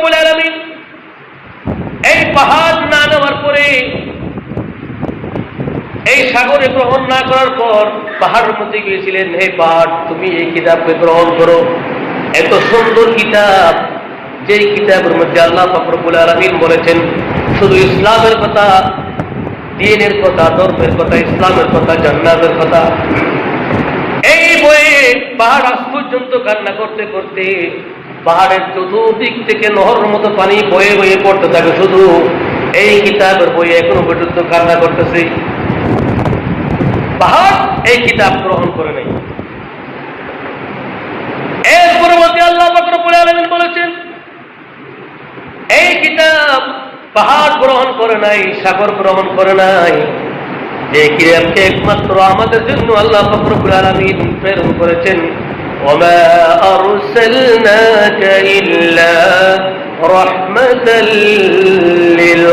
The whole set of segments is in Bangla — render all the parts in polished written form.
রব্বুল আলামিন এই পাহাড় না নেওয়ার পরে, এই সাগরে গ্রহণ না করার পর পাহাড়ের মধ্যে গিয়েছিলেন, হে পাহাড় তুমি এই কিতাবকে গ্রহণ করো। এত সুন্দর কিতাব, যেই কিতাবের মধ্যে আল্লাহ পাক রব্বুল আলামিন বলেছেন শুধু ইসলামের কথা, দ্বীনের কথা, ধর্মের কথা, ইসলামের কথা, জান্নাতের কথা। এই বইয়ে পাহাড় আজ পর্যন্ত কান্না করতে করতে পাহাড়ের চতুর্দিক থেকে নহরের মতো পানি বয়ে বয়ে পড়তে থাকে, শুধু এই কিতাবের বইয়ে এখনো পর্যন্ত কান্না করতেছে। পাহাড় এই কিতাব গ্রহণ করে নাই। এর পরবর্তী আল্লাহ পাক রব্বুল আলামিন বলেছেন এই কিতাব পাহাড় গ্রহণ করে নাই, সাগর গ্রহণ করে নাই, যে কিতাবকে একমাত্র আমাদের জন্য আল্লাহ পাক রব্বুল আলামিন প্রেরণ করেছেন। ওমা আরসালনাকা ইল্লা রাহমাতাল লিল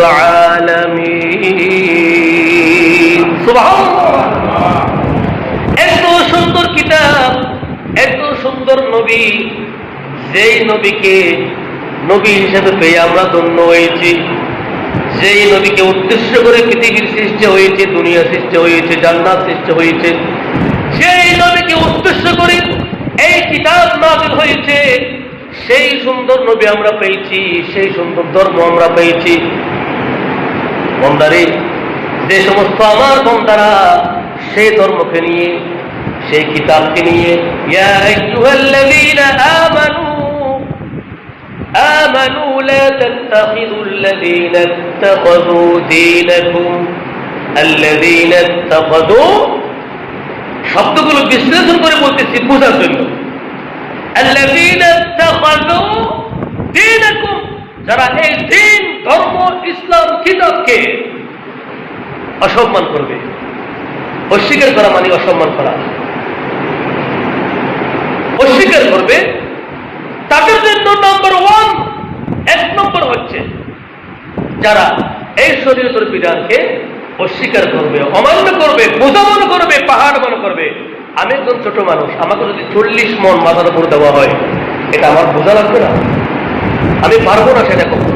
আলামিন। সুবহানাল্লাহ। এত সুন্দর কিতাব, এত সুন্দর নবী, যেই নবীকে নবী হিসেবে পেয়ে আমরা ধন্য হয়েছি, যেই নবীকে উদ্দেশ্য করে পৃথিবীর সৃষ্টি হয়েছে, দুনিয়া সৃষ্টি হয়েছে, জান্নাত সৃষ্টি হয়েছে, সেই নবীকে উদ্দেশ্য করে এই কিতাব নাযিল হয়েছে, সেই সুন্দর নবী আমরা পেয়েছি, সেই সুন্দর ধর্ম আমরা পেয়েছি। বন্দারে, যে সমস্ত আমার বন্দারা সেই ধর্মকে নিয়ে, সেই কিতাবকে নিয়ে ইয়া আইয়ুহাল্লাযীনা আমানু লা তাত্তাখিযুল্লাযীনা ইত্তাখাযু দীনাকুম আল্লাযীনা ইত্তাখাযু, শব্দগুলো বিশ্লেষণ করে বলতেছি বোঝার জন্য। আল্লাযীনা ইত্তাখাযু দীনাকুম, যারা এই দ্বীন, ধর্ম, ইসলাম, কিতাবকে অসম্মান করবে। অস্বীকার করা মানে অসম্মান করা। অস্বীকার করবে, তাদের জন্য নম্বর ওয়ান, এক নম্বর হচ্ছে যারা এই শরীয়তের বিধানকে অস্বীকার করবে, অমান্য করবে, বোঝা মনে করবে, পাহাড় মনে করবে। আমি একজন ছোট মানুষ, আমাকে যদি 40 মন মাথার উপর দেওয়া হয়, এটা আমার বোঝা লাগবে না? আমি পারবো না সেটা করতে।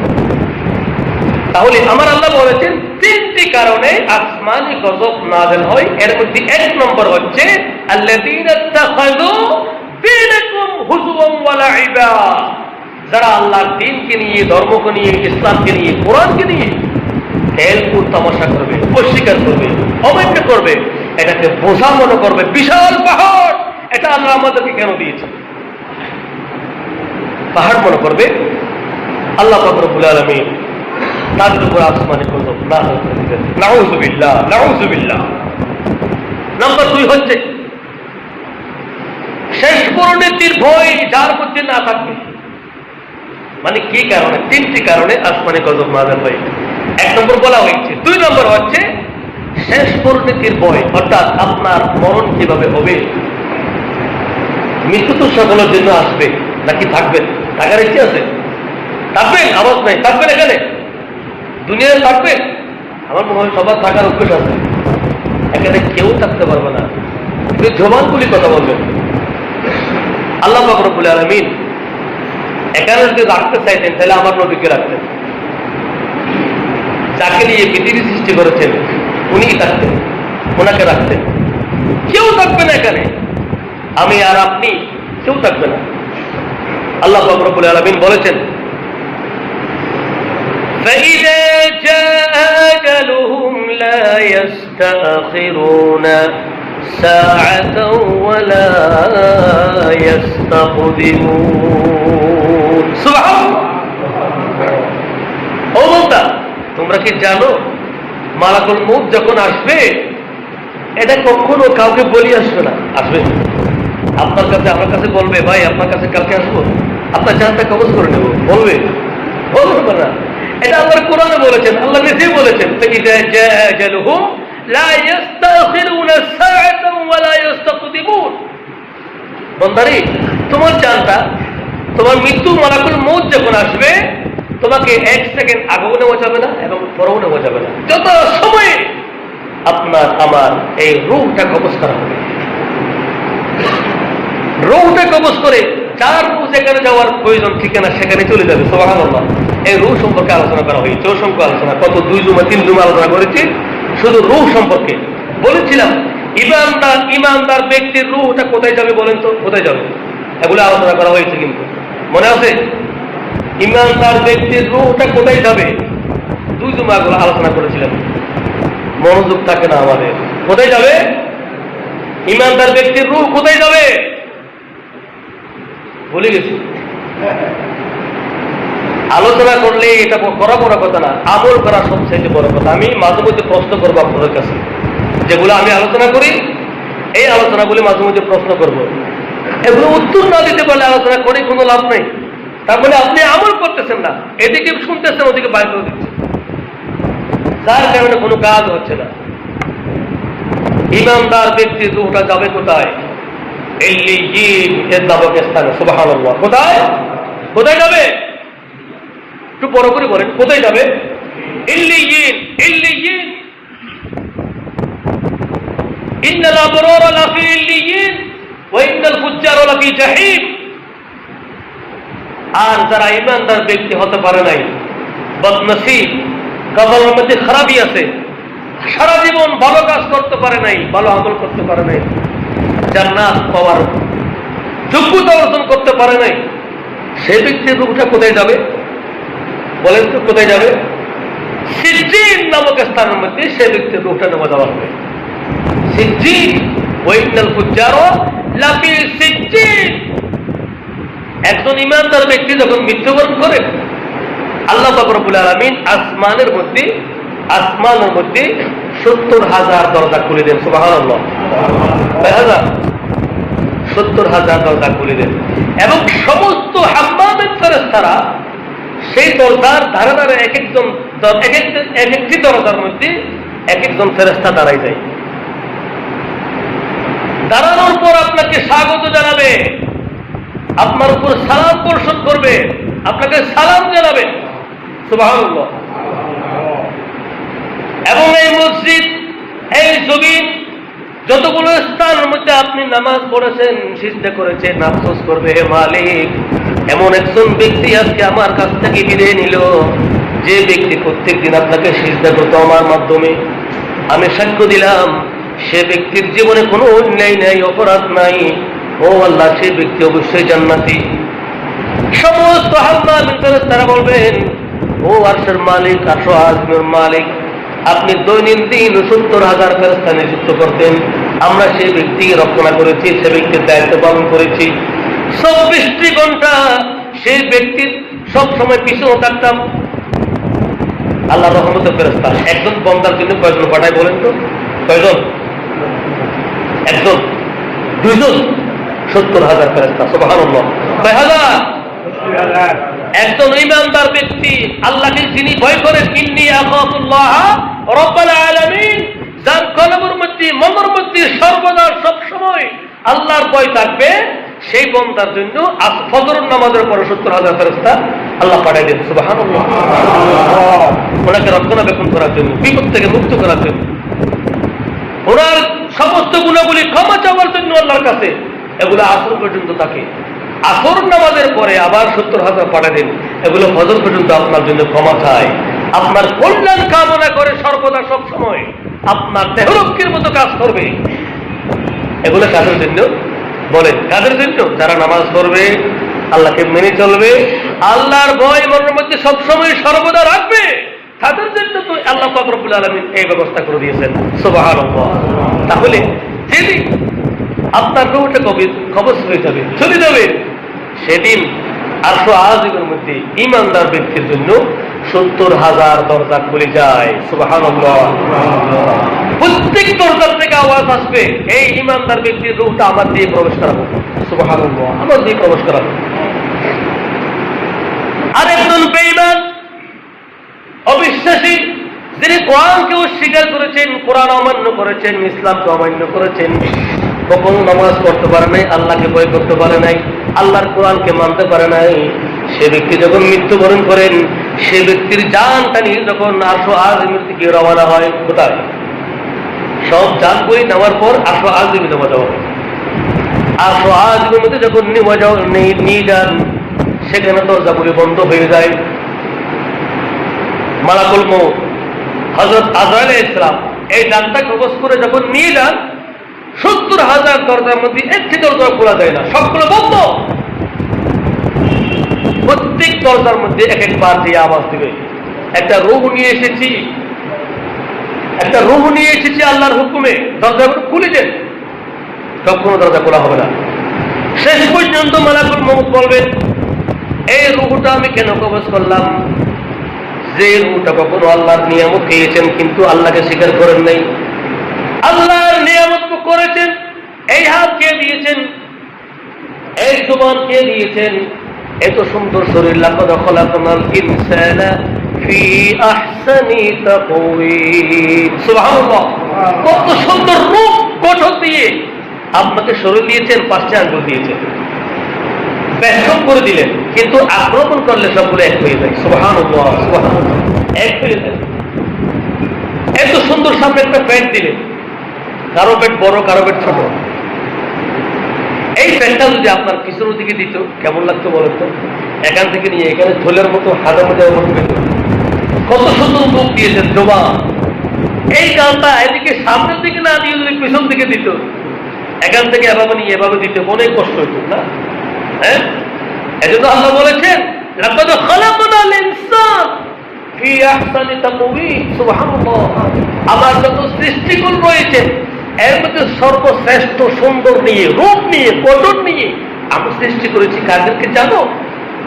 তাহলে আমার আল্লাহ বলেছেন 3টি কারণে আসমানি গজব নাযিল হয়। এর মধ্যে এক নম্বর হচ্ছে আল্লাযীনা ইত্তাখাযু দীনাকুম হুজুওয়ান ওয়া লাইবা, যারা আল্লাহর দ্বীনকে নিয়ে, ধর্মকে নিয়ে, ইসলামকে নিয়ে, কোরআনকে নিয়ে খেলকুদ তামাশা করবে, অস্বীকার করবে, অমান্য করবে, এটাকে বোঝা মনে করবে, বিশাল পাহাড়। এটা আল্লাহ আমাদেরকে কেন দিয়েছে? পাহাড় মনে করবে। আল্লাহ পাক রব্বুল আলামিন তাদের উপর আসমানে গজব নাযিল করে দিবেন। নাউযুবিল্লাহ, নাউযুবিল্লাহ। নাম্বার 2 হচ্ছে শেষ পরিণতির ভয় যার মধ্যে না থাকবে। মানে কি কারণে? 3টি কারণে আসমানে গজব নাযিল হয়। 1 নম্বর বলা হয়েছে। 2 নম্বর হচ্ছে শেষ পরিণতির ভয়, অর্থাৎ আপনার মরণ কিভাবে হবে। মৃত্যু তো সকলের জন্য আসবে, নাকি থাকবেন? থাকার ইচ্ছে আছে? থাকবেন? আওয়াজ নাই। থাকবেন? এখানে দুনিয়ায় থাকবেন? আমার মনে হয় সবার থাকার অভ্যেস আছে। এখানে কেউ থাকতে পারবে না, কিন্তু জবানগুলি কথা বলবেন। আল্লাহ পাক রব্বুল আলামিন এখানে যদি রাখতে চাইতেন, তাহলে আমার নবীকে রাখতেন। যাকে নিয়ে পৃথিবী সৃষ্টি করেছেন উনি থাকতেন, ওনাকে রাখতেন। কেউ থাকবে না এখানে, আমি আর আপনি, কেউ থাকবে না। আল্লাহ পাক রব্বুল আলামিন বলেছেন فَإِذَا جَاءَ أَجَلُهُمْ لَا يَسْتَأْخِرُونَ سَاعَةً وَلَا يَسْتَقْدِمُونَ। সুবহানাল্লাহ। ও বান্দা, তোমরা কি জানো মালাকুল মউত যখন আসবে, এটা কখনো কাউকে বলি আসবে না। আসবে আপনার কাছে, আমার কাছে বলবে, ভাই আপনার কাছে কালকে আসবো, আপনার জানটা কবজ করে নেব, বলবে? বলবে না। এটা আল্লাহর কোরআনে বলেছেন, আল্লাহ নিজেই বলেছেন فَإِذَا جَاءَ أَجَلُهُمْ لَا يَسْتَأْخِرُونَ سَاعَةً وَلَا يَسْتَقْدِمُونَ। বন্দারে, তোমার জানটা, তোমার মৃত্যু মালাকুল মউত যখন আসবে, তোমাকে 1 সেকেন্ড আগেও নেওয়া যাবে না এবং পরেও নেওয়া যাবে না। যত সময়ে আপনার আমার এই রূহটা কবজ করা হবে, রূহটা কবজ করে যার রূহ যেখানে যাওয়ার প্রয়োজন ঠিকানা সেখানে চলে যাবে। সুবহানাল্লাহ। এই রূহ সম্পর্কে আলোচনা করা হয়েছে, অসংখ্য আলোচনা, কত 2 জুমা 3 জুমা আলোচনা করেছি শুধু রূহ সম্পর্কে। বলেছিলাম ইমানদার ব্যক্তির রূহটা কোথায় যাবে বলেন তো, কোথায় যাবে? এগুলো আলোচনা করা হয়েছে, কিন্তু মনে আছে? ইমানদার ব্যক্তির রূহটা কোথায় যাবে 2 জুমা এগুলো আলোচনা করেছিলাম। মনোযোগ থাকে না আমাদের। কোথায় যাবে ইমানদার ব্যক্তির রূহ? কোথায় যাবে ভুলে গেছি। আলোচনা করলে এটা করা বড় কথা না, আমল করা সবচেয়ে বড় কথা। আমি মাঝে মধ্যে প্রশ্ন করবো আপনাদের কাছে, যেগুলো আমি আলোচনা করি এই আলোচনাগুলি মাঝে মধ্যে প্রশ্ন করব। এগুলো উত্তর না দিতে পারলে আলোচনা করে কোনো লাভ নেই। তারপরে আপনি আমল করতেছেন না, এদিকে শুনতেছেন ওদিকে বাইর করে দিচ্ছেন, যার কারণে কোনো কাজ হচ্ছে না। ইমানদার ব্যক্তির রূহটা যাবে কোথায়? ইল্লিয়িন এর নামক স্থানে। সুবহানাল্লাহ। কোথায় কোথায় যাবে একটু বড় করে বলেন, কোথায় যাবে? ইল্লিয়িন। ইল্লিয়িন ইন্নাল আবরারা লাফি ইল্লিয়িন ওয়া ইন্নাল ফুজ্জারা লাফি জাহিম। আর যারা ইমানদার ব্যক্তি হতে পারে নাই, বদনসিব, কবরের মধ্যে খারাপই আছে, সারা জীবন ভালো কাজ করতে পারে নাই, ভালো আমল করতে পারে নাই, জান্নাত পাওয়ার যোগ্যতা অর্জন করতে পারে নাই, সে ব্যক্তির রূহটা কোথায় যাবে বলেন তো? কোথায় যাবে? সিজ্জিন নামক স্থানের মধ্যে সে ব্যক্তির রূহটা নেওয়া দেওয়া হবে। সিজ্জিন ওয়া ইন্নাল ফুজ্জারা লাফি সিজ্জিন। একজন ইমানদার ব্যক্তি যখন মৃত্যুবরণ করে, আল্লাহ পাক রব্বুল আলামিন আসমানের মধ্যে 70,000 দরজা খুলে দেন। সুবহানাল্লাহ। 70,000 দরজা খুলে দেন, এবং সমস্ত হাম্মামের ফেরেশতারা সেই দরজার ধারে ধারে এক একটি দরজার মধ্যে এক একজন ফেরেশতা দাঁড়াই যায়। দাঁড়ানোর পর আপনাকে স্বাগত জানাবে, আপনার উপর সালাম বর্ষণ করবে, আপনাকে সালাম জানাবে। সুবহানাল্লাহ। এবং এই মসজিদ, এই জমিন, যতগুলো স্থানের মধ্যে আপনি নামাজ পড়েছেন, সিজদা করেছেন, আফসোস করবে, হে মালিক, এমন একজন ব্যক্তি আজকে আমার কাছ থেকে বিদায় নিল, যে ব্যক্তি প্রত্যেকদিন আপনাকে সিজদা করত আমার মাধ্যমে। আমি সাক্ষ্য দিলাম সে ব্যক্তির জীবনে কোনো অন্যায় নাই, অপরাধ নাই। ও আল্লাহ, সে ব্যক্তি অবশ্যই জান্নাতি। সমস্ত হাম্মামের ফেরেশতারা বলবেন, ও আরশের মালিক, আরশ আযমের মালিক, আপনি দৈনন্দিন 70,000 ফেরেশতা নিযুক্ত করতেন, আমরা সেই ব্যক্তিকে রক্ষণা করেছি, সে ব্যক্তির দায়িত্ব পালন করেছি। 24টি ঘন্টা সেই ব্যক্তির সব সময় পিছনে থাকতাম। আল্লাহ রহমতের ফেরেশতা একজন বান্দার জন্য কয়জন পাঠায় বলেন তো? কয়জন? একজন, দুইজন? 70,000 ফেরেশতা। সুবহানাল্লাহ। কয় হাজার? একজন ইমানদার ব্যক্তি, আল্লাহকে যিনি ভয় করেন, ইন্নী আখাফুল্লাহ রাব্বাল আলামিন, যার কলবের মধ্যে, মনের মধ্যে সর্বদা সব সময় আল্লাহর ভয় থাকবে, সেই বান্দার জন্য ফজর নামাজের পরে 70,000 ফেরেশতা আল্লাহ পাঠিয়ে দেন। সুবহানাল্লাহ। ওনাকে রক্ষণাবেক্ষণ করার জন্য, বিপদ থেকে মুক্ত করার জন্য, ওনার সমস্ত গুণাগুলি ক্ষমা চাওয়ার জন্য আল্লাহর কাছে। এগুলো আসর পর্যন্ত থাকে। আসর নামাজের পরে আবার 70,000 পাঠিয়ে দেন। এগুলো ফজর পর্যন্ত আপনার জন্য ক্ষমা চায়, আপনার কল্যাণ কামনা করে, সর্বদা সব সময় আপনার দেহরক্ষীর মতো কাজ করবে। এগুলো কাদের জন্য বলেন? কাদের জন্য? যারা নামাজ পড়বে, আল্লাহকে মেনে চলবে, আল্লাহর ভয় মনের মধ্যে সবসময় সর্বদা রাখবে, তাদের জন্য তো আল্লাহ পাক রব্বুল আলামিন এই ব্যবস্থা করে দিয়েছেন। সুবহানাল্লাহ। তাহলে যেদিন আপনার রূহটা কবজ হয়ে যাবে, চলে যাবে, সেদিন আরশ আযমের মধ্যে ঈমানদার ব্যক্তির জন্য 70,000 দরজা খুলে যায়। সুবহানাল্লাহ। প্রত্যেক দরজার থেকে আওয়াজ আসবে, এই ঈমানদার ব্যক্তির রূহটা আমার দিয়ে প্রবেশ করাবো। সুবহানাল্লাহ। আমার দিয়ে প্রবেশ করাবো। আরেকজন বেঈমান, অবিশ্বাসী, যিনি কোরআনকে অস্বীকার করেছেন, কোরআন অমান্য করেছেন, ইসলামকে অমান্য করেছেন, কখনো নামাজ পড়তে পারে নাই, আল্লাহকে ভয় করতে পারে নাই, আল্লাহর কোরআনকে মানতে পারে নাই, সে ব্যক্তি যখন মৃত্যুবরণ করেন, সে ব্যক্তির জানটা নিয়ে যখন আরশ আযমের দিকে রওনা হয়, কোথায়? সব জানগুলি নেওয়ার পর আরশ আযমে জমা দেওয়া হয়। আর আজকের মধ্যে যখন নিয়ে যান, সেখানে দরজাগুলি বন্ধ হয়ে যায়। মালাকুল মউত হযরত আজরাইল আলাইহিস সালাম এই জানটা কবজ করে যখন নিয়ে যান, 70,000 দরজার মধ্যে একটি দরজা খোলা যায় না, সবগুলো বন্ধ। প্রত্যেক দরজার মধ্যে এক একবার দিয়ে আওয়াজ দিবে, একটা রূহ নিয়ে এসেছি, একটা রূহ নিয়ে এসেছি আল্লাহর হুকুমে, দরজাগুলো খুলে দেন। কখনো দরজা খোলা হবে না। শেষ পর্যন্ত মালাকুল মউত বলবেন, এই রূহটা আমি কেন কবজ করলাম? যে রূহটা কখনো আল্লাহর নিয়ামত পেয়েছেন কিন্তু আল্লাহকে স্বীকার করেন নাই, আল্লাহর নিয়ামত করেছেন, এই হাত কে দিয়েছেন, এই জবান কে দিয়েছেন, এত সুন্দর শরীর, লাকাদ খালাকনাল ইনসানা ফি আহসানি তাকওয়িম। সুবহানাল্লাহ, কত সুন্দর রূপ গঠন দিয়ে আপনাকে শরীর দিয়েছেন, 5টা আঙ্গুল দিয়েছেন, বেশক করে দিলেন, কিন্তু আক্রমণ করলে সবগুলো এক হয়ে যায়। সুবহানাল্লাহ, সুবহানাল্লাহ, এক হয়ে যায়। এত সুন্দর সামনে একটা পেট দিলেন, কারো পেট বড়, কারো পেট ছোট। এই পেটটা যদি আপনার পিছনের দিকে দিত কেমন লাগতো বলেন তো? এখান থেকে নিয়ে এখানে ঝোলের মতো, হাজার মধ্যে কত সুন্দর মুখ দিয়েছেন, জবান। এই গানটা এদিকে সামনের দিকে না দিয়ে যদি পিছন দিকে দিত, এখান থেকে এভাবে নিয়ে এভাবে দিতে অনেক কষ্ট হইত না? হ্যাঁ, এজন্য আল্লাহ বলেছেন, লাকাদ খালাকনাল ইনসান ফি আহসানি তাকওয়িম। সুবহানাল্লাহ, আমার যত সৃষ্টিকুল রয়েছে এর মধ্যে সর্বশ্রেষ্ঠ সুন্দর নিয়ে, রূপ নিয়ে, গঠন নিয়ে আমি সৃষ্টি করেছি কাদেরকে জানো?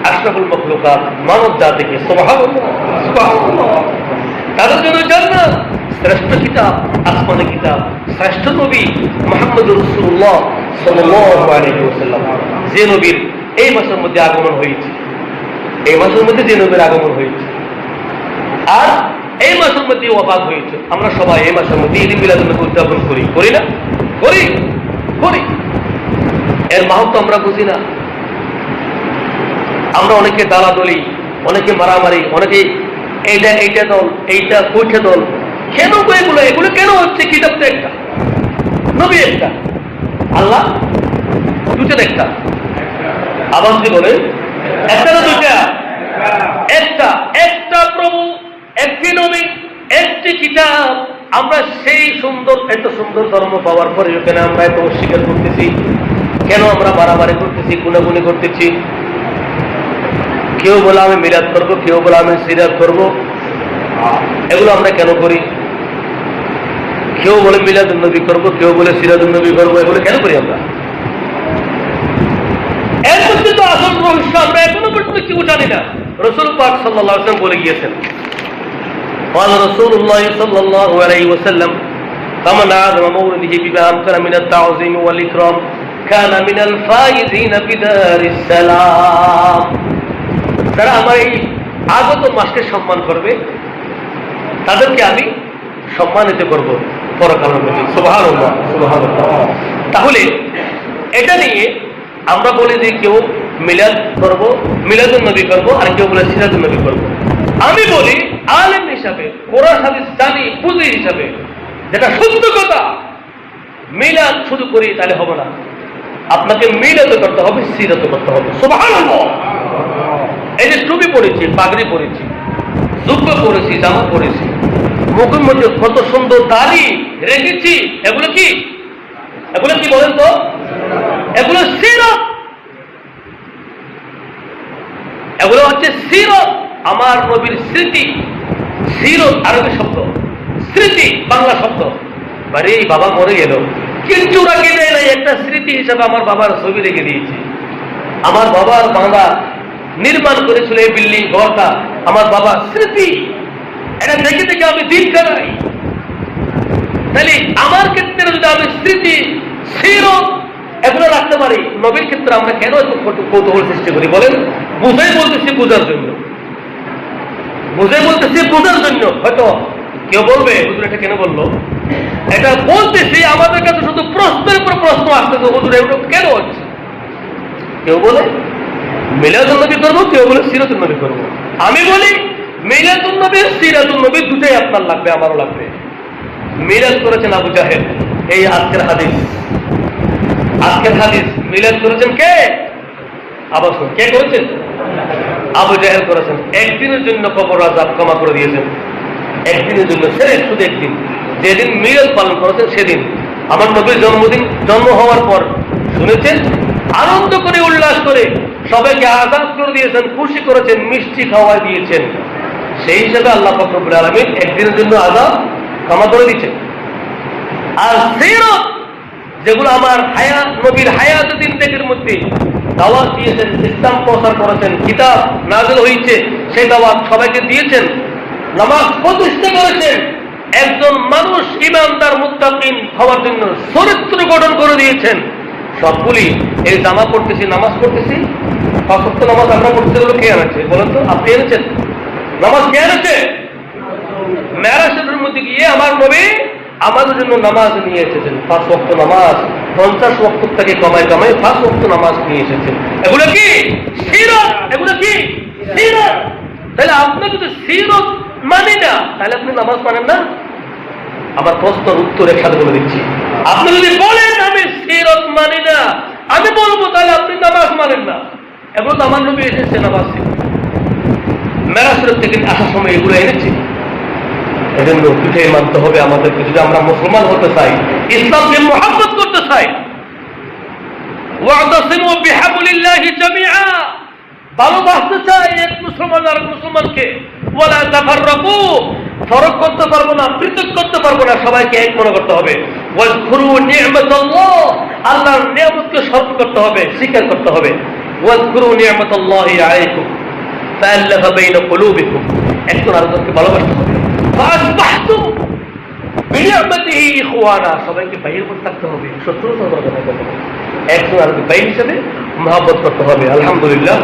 আশরাফুল মাখলুকাত, মানব জাতিকে। সুবহানাল্লাহ, সুবহানাল্লাহ। তাদের জন্য জান্নাত, শ্রেষ্ঠ কিতাব, আসমানি কিতাব, শ্রেষ্ঠ নবী মুহাম্মদুর রাসূলুল্লাহ সাল্লাল্লাহু আলাইহি ওয়াসাল্লাম, যে নবীর এই মাসের মধ্যে আগমন হয়েছে, এই মাসের মধ্যে যে নবীর আগমন হয়েছে, আর এই মাসের মধ্যে ওয়াফাত হয়েছে। আমরা সবাই এই মাসের মধ্যে ঈদ মিলাদুন নবী উদযাপন করি, করি না? করি, করি। এর মাহাত্ম্য আমরা বুঝি না। আমরা অনেকে দালাদলি, অনেকে মারামারি, অনেকে এইটা দল, এইটা ওইটা দল। কেন এগুলো? এগুলো কেন হচ্ছে? কিতাব তো একটা, নবী একটা, আল্লাহ দুটো একটা। আবার যদি বলেন একটা না দুইটা? একটা। একটা প্রভু, একটি নবী, একটি কিতাব। আমরা সেই সুন্দর, এত সুন্দর ধর্ম পাওয়ার পরে কেন আমরা এত অস্বীকার করতেছি? কেন আমরা মারামারি করতেছি, গুনাগুনি করতেছি? কেউ বলে আমি মিলাদ করবো, কেউ বলে আমি সিরাত করবো। এগুলো আমরা কেন করি? কেউ বলে মিলাদুন নবী করবো, কেউ বলে সিরাতুন নবী করবো। এগুলো কেন করি আমরা? এর মধ্যে তো আসল রহস্য আমরা এখনো পর্যন্ত কেউ জানি না। রাসূল পাক সাল্লাল্লাহু আলাইহি ওয়াসাল্লাম বলে গিয়েছেন, قال رسول الله صلى الله عليه وسلم فمن عظم مولده بما أمكن من التعظيم والإكرام كان من الفائزين بدار السلام। যারা আমার এই আগত মাসকে সম্মান করবে তাদেরকে আমি সম্মানিত করব পরকালের মধ্যে। সুবহানাল্লাহ, সুবহানাল্লাহ। তাহলে এটা নিয়ে আমরা বলি যে কেউ মিলাদ করব, মিলাদুন নবী করব, আর কেউ বলে সিরাতুন নবী করব। আমি বলি আলেম হিসাবে, কোরআন হাদিস জানি বুঝি হিসাবে, যেটা সত্য কথা, মিলাদ শুধু করি তাহলে হবে না, আপনাকে মিলাদ করতে হবে, সিরাত করতে হবে। সুবহানাল্লাহ। এই যে টুপি পরেছি, পাগড়ি পরেছি, জুব্বা পরেছি, জামা পরেছি, মুখের মধ্যে কত সুন্দর দাড়ি রেখেছি, এগুলো কি? এগুলো কি বলেন তো? এগুলো সিরাত। এগুলো হচ্ছে সিরাত, আমার নবীর স্মৃতি। সিরত আরবি শব্দ, স্মৃতি বাংলা শব্দ। বাড়ি বাবা মরে গেল, কিন্তু রাখে দেয় নাই, একটা স্মৃতি হিসাবে আমার বাবার ছবি রেখে দিয়েছি। আমার বাবার বাংলা নির্মাণ করেছিল এই বিল্ডিং ঘরটা, আমার বাবার স্মৃতি। এটা দেখে দেখে আমি দিন কাটাই। তাহলে আমার ক্ষেত্রে যদি আমি স্মৃতি, সিরত এগুলো রাখতে পারি, নবীর ক্ষেত্রে আমরা কেন এত কৌতূহল সৃষ্টি করি বলেন? বুঝাই বলতেছি, বোঝার জন্য, বুঝে বলতেছি বোঝার জন্য। হয়তো কেউ বলবে হুজুর এটা কেন বললো? এটা বলতেছি আমাদের কাছে শুধু প্রশ্নের উপর প্রশ্ন আসতেছে, হুজুর এটা কেন হচ্ছে? কেউ বলে মিলাদুন নবী করবো, কেউ বলে সিরাতুন নবী করবো। আমি বলি মিলাদুন নবী, সিরাতুন নবী দুটাই আপনার লাগবে, আমারও লাগবে। মিলাদ করেছেন আবু জাহেল, এই আজকের হাদিস। আজকের হাদিস মিলাদ করেছেন কে? আবার শুনুন, কে করেছেন? আবু জাহেল করেছেন। একদিনের জন্য কবর আযাব ক্ষমা করে দিয়েছেন, একদিনের জন্য, ছেড়ে শুধু একদিন। যেদিন মিলাদ পালন করেছেন সেদিন আমার নবীর জন্মদিন, জন্ম হওয়ার পর শুনেছেন, আনন্দ করে উল্লাস করে সবাইকে আযাদ করে দিয়েছেন, খুশি করেছেন, মিষ্টি খাওয়া দিয়েছেন। সেই হিসাবে আল্লাহ পাক রব্বুল আলামিন একদিনের জন্য আযাব ক্ষমা করে দিয়েছেন। আর সিরাত যেগুলো আমার নবীর হায়াত জিন্দেগির মধ্যে দাওয়াত দিয়েছেন, ইসলাম প্রচার করেছেন, কিতাব নাযিল হয়েছে, সেই দাওয়াত সবাইকে দিয়েছেন, নামাজ প্রতিষ্ঠা করেছেন, একজন মানুষ ইমানদার মুত্তাকিন হওয়ার জন্য চরিত্র গঠন করে দিয়েছেন। সবগুলি এই জামা পড়তেছি, নামাজ পড়তেছি, 5 ওয়াক্ত নামাজ আমরা পড়তে হলো কে এনেছে বলেন তো? আপনি এনেছেন? নামাজ কে এনেছে? মেরাজ শরীফের মধ্যে গিয়ে আমার নবী আমাদের জন্য নামাজ নিয়ে এসেছেন, 5 ওয়াক্ত নামাজ, 50 ওয়াক্ত থেকে কমায় 5 ওয়াক্ত নামাজ নিয়ে এসেছেন। এগুলো কি সিরাত? এগুলো কি সিরাত? তাহলে আপনি যদি সিরাত মানি না, তাহলে আপনি নামাজ মানেন না? আমার প্রশ্নের উত্তর একসাথে বলে দিচ্ছি। আপনি যদি বলেন আমি সিরাত মানি না, আমি বলবো তাহলে আপনি নামাজ মানেন না। এগুলো তো আমার নবী এসেছে নামাজ মেরাজ শরীফ থেকে আসার সময় এগুলো এনেছে। এজন্য পিঠে মানতে হবে আমাদেরকে, যদি আমরা মুসলমান হতে চাই, ইসলামকে মুহাব্বত করতে চাই। ওয়া'তাসিমু বিহাবলিল্লাহি জামিআ, ভালোবাসতে চাই এক মুসলমান আর মুসলমানকে। ওয়ালা তাফাররাকু, ফরক করতে পারবো না, পৃথক করতে পারবো না, সবাইকে এক মনে করতে হবে। ওয়াজকুরু নি'মাতাল্লাহ, আল্লাহর নিয়ামতকে স্মরণ করতে হবে, স্বীকার করতে হবে। ওয়াজকুরু নি'মাতাল্লাহি আলাইকুম ফাআল্লাফা বাইনা কুলুবিকুম, একজন আরেকজনকে ভালোবাসতে হবে। ফাসবাহতুম বিনি'মাতিহি ইখওয়ানা, সবাইকে ভাইয়ের মতো থাকতে হবে, শত্রুতা করতে হবে, একজন আরেকজন ভাই হিসেবে মহব্বত করতে হবে। আলহামদুলিল্লাহ।